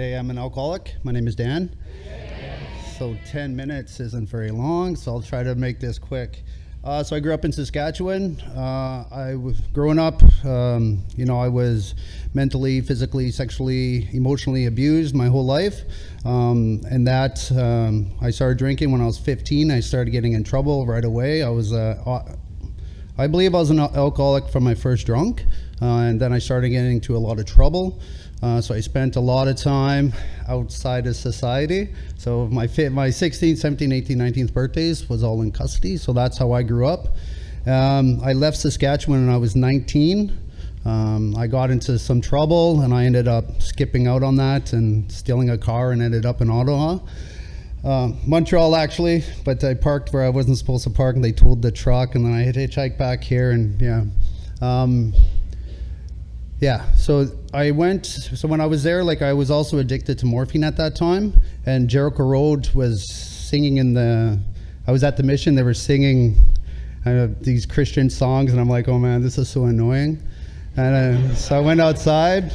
Today I'm an alcoholic. My name is Dan. So 10 minutes isn't very long, so I'll try to make this quick. So I grew up in Saskatchewan. I was growing up, I was mentally, physically, sexually, emotionally abused my whole life. I started drinking when I was 15. I started getting in trouble right away. I believe I was an alcoholic from my first drunk, and then I started getting into a lot of trouble. So I spent a lot of time outside of society. So my 16th, 17th, 18th, 19th birthdays was all in custody. So that's how I grew up. I left Saskatchewan when I was 19. I got into some trouble and I ended up skipping out on that and stealing a car and ended up in Ottawa. Montreal actually, but I parked where I wasn't supposed to park and they towed the truck and then I hitchhiked back here and so when I was there, I was also addicted to morphine at that time, and Jericho Road was singing I was at the mission, they were singing these Christian songs, and I'm like, oh man, this is so annoying. And so I went outside,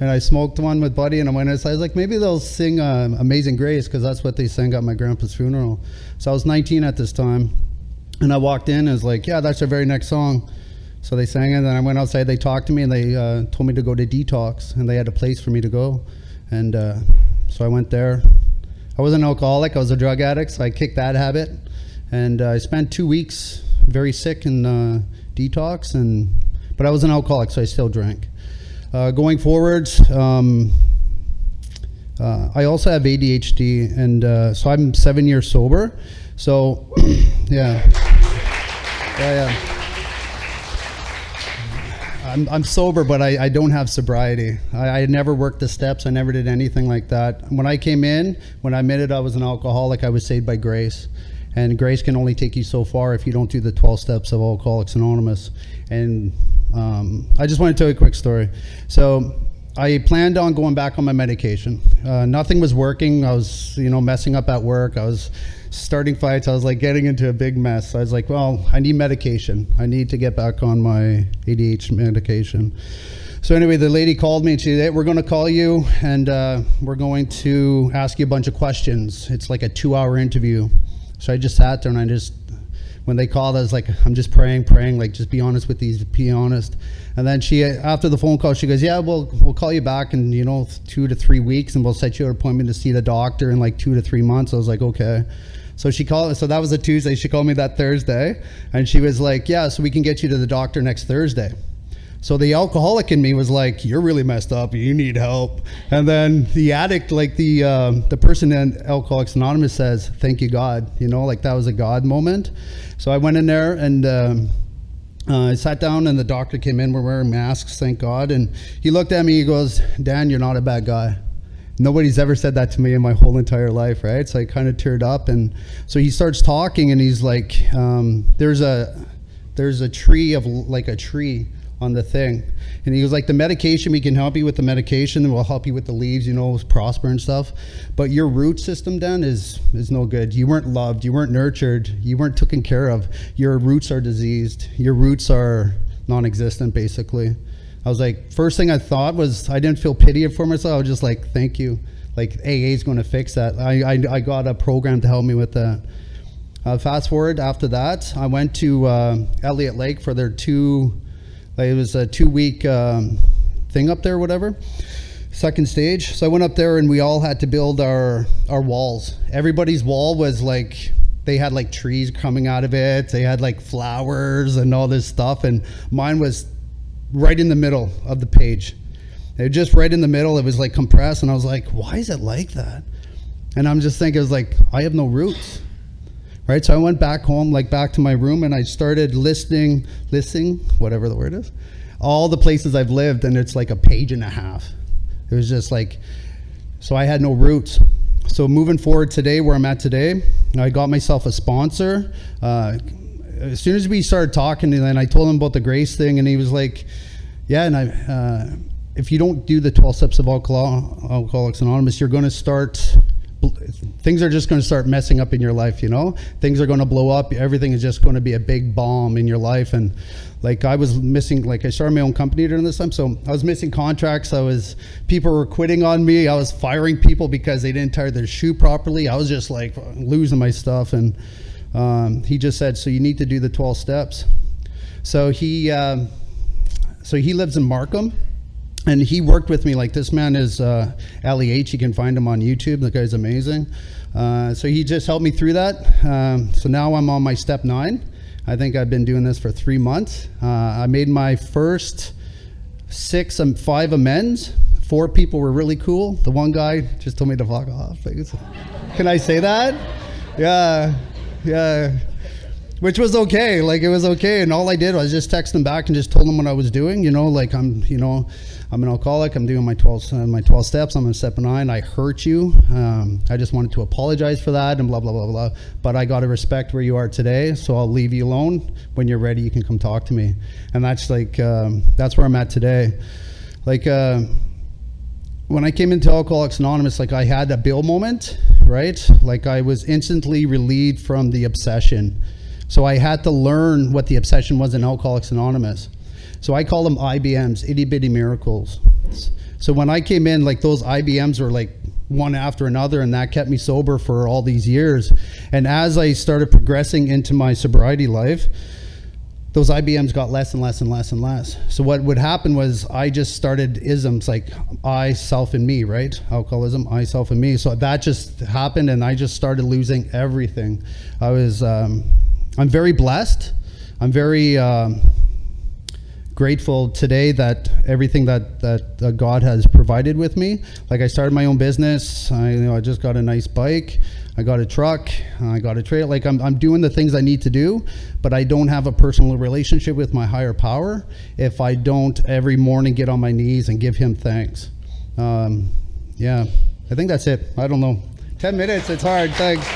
and I smoked one with Buddy, and I went outside, I was like, maybe they'll sing Amazing Grace, because that's what they sang at my grandpa's funeral. So I was 19 at this time, and I walked in, and I was like, yeah, that's our very next song. So they sang it, and then I went outside, they talked to me, and they told me to go to detox, and they had a place for me to go. And so I went there. I was an alcoholic, I was a drug addict, so I kicked that habit. And I spent 2 weeks very sick in detox, but I was an alcoholic, so I still drank. Going forward, I also have ADHD, and so I'm 7 years sober. So, yeah. I'm sober, but I don't have sobriety. I never worked the steps. I never did anything like that. When I came in, when I admitted I was an alcoholic, I was saved by grace. And grace can only take you so far if you don't do the 12 steps of Alcoholics Anonymous. And I just want to tell you a quick story. So I planned on going back on my medication. Nothing was working. I was, messing up at work. I was starting fights. I was getting into a big mess. I was like, well, I need medication. I need to get back on my ADHD medication. So anyway, the lady called me and she said, hey, we're going to call you and we're going to ask you a bunch of questions. It's like a 2-hour interview. So I just sat there and when they called, I was like, I'm just praying, just be honest with these, be honest. And then after the phone call, she goes, yeah, we'll call you back in, 2 to 3 weeks and we'll set you an appointment to see the doctor in 2 to 3 months. I was like, okay. So so that was a Tuesday. She called me that Thursday and she was like, yeah, so we can get you to the doctor next Thursday. So the alcoholic in me was like, you're really messed up, you need help. And then the addict, the person in Alcoholics Anonymous says, thank you, God. That was a God moment. So I went in there and I sat down and the doctor came in, we're wearing masks, thank God. And he looked at me, he goes, Dan, you're not a bad guy. Nobody's ever said that to me in my whole entire life, right? So I kind of teared up, and so he starts talking, and he's like, "There's a tree a tree on the thing," and he was like, "The medication, we can help you with the medication, and we'll help you with the leaves, prosper and stuff. But your root system, Dan, is no good. You weren't loved, you weren't nurtured, you weren't taken care of. Your roots are diseased. Your roots are non-existent, basically." I was like, first thing I thought was, I didn't feel pity for myself. I was just like, thank you. AA is going to fix that. I got a program to help me with that. Fast forward after that, I went to Elliott Lake for their it was a 2-week thing up there, whatever, second stage. So I went up there and we all had to build our walls. Everybody's wall was they had trees coming out of it. They had flowers and all this stuff. And mine was right in the middle of the page. It was just right in the middle. It was compressed, and I was like, why is it like that? And I'm just thinking, I have no roots, right? So I went back home, back to my room, and I started listing, whatever the word is, all the places I've lived, and it's a page and a half. It was just so I had no roots. So moving forward today, where I'm at today, I got myself a sponsor. As soon as we started talking, and then I told him about the grace thing, and he was like, yeah, and if you don't do the 12 steps of Alcoholics Anonymous, you're going to start things are just going to start messing up in your life, you know? Things are going to blow up. Everything is just going to be a big bomb in your life. And like I was missing, like I started my own company during this time, so I was missing contracts. People were quitting on me. I was firing people because they didn't tie their shoe properly. I was just like losing my stuff. And he just said, so you need to do the 12 steps. So he lives in Markham. And he worked with me. Like, this man is LEH. You can find him on YouTube. The guy's amazing. So he just helped me through that. So now I'm on my step 9. I think I've been doing this for 3 months. I made my first 5 amends. 4 people were really cool. The one guy just told me to fuck off. Can I say that? Yeah. Which was okay. Like, it was okay. And all I did was just text him back and just told him what I was doing. You know, like, I'm an alcoholic. I'm doing my 12 steps. I'm on step 9. I hurt you. I just wanted to apologize for that and blah, blah, blah, blah. But I got to respect where you are today. So I'll leave you alone. When you're ready, you can come talk to me. And that's like, that's where I'm at today. Like, when I came into Alcoholics Anonymous, like, I had a Bill moment, right? Like, I was instantly relieved from the obsession. So I had to learn what the obsession was in Alcoholics Anonymous. So I call them IBMs, itty bitty miracles. So when I came in, like, those IBMs were like one after another, and that kept me sober for all these years. And as I started progressing into my sobriety life, those IBMs got less and less and less and less. So what would happen was I just started isms like I, self, and me, right? Alcoholism, I, self, and me. So that just happened, and I just started losing everything. I'm very blessed. I'm very grateful today that everything that God has provided with me. Like, I started my own business. I just got a nice bike. I got a truck. I got a trailer. Like, I'm doing the things I need to do, but I don't have a personal relationship with my higher power if I don't every morning get on my knees and give him thanks. Yeah, I think that's it. I don't know. 10 minutes, it's hard. Thanks.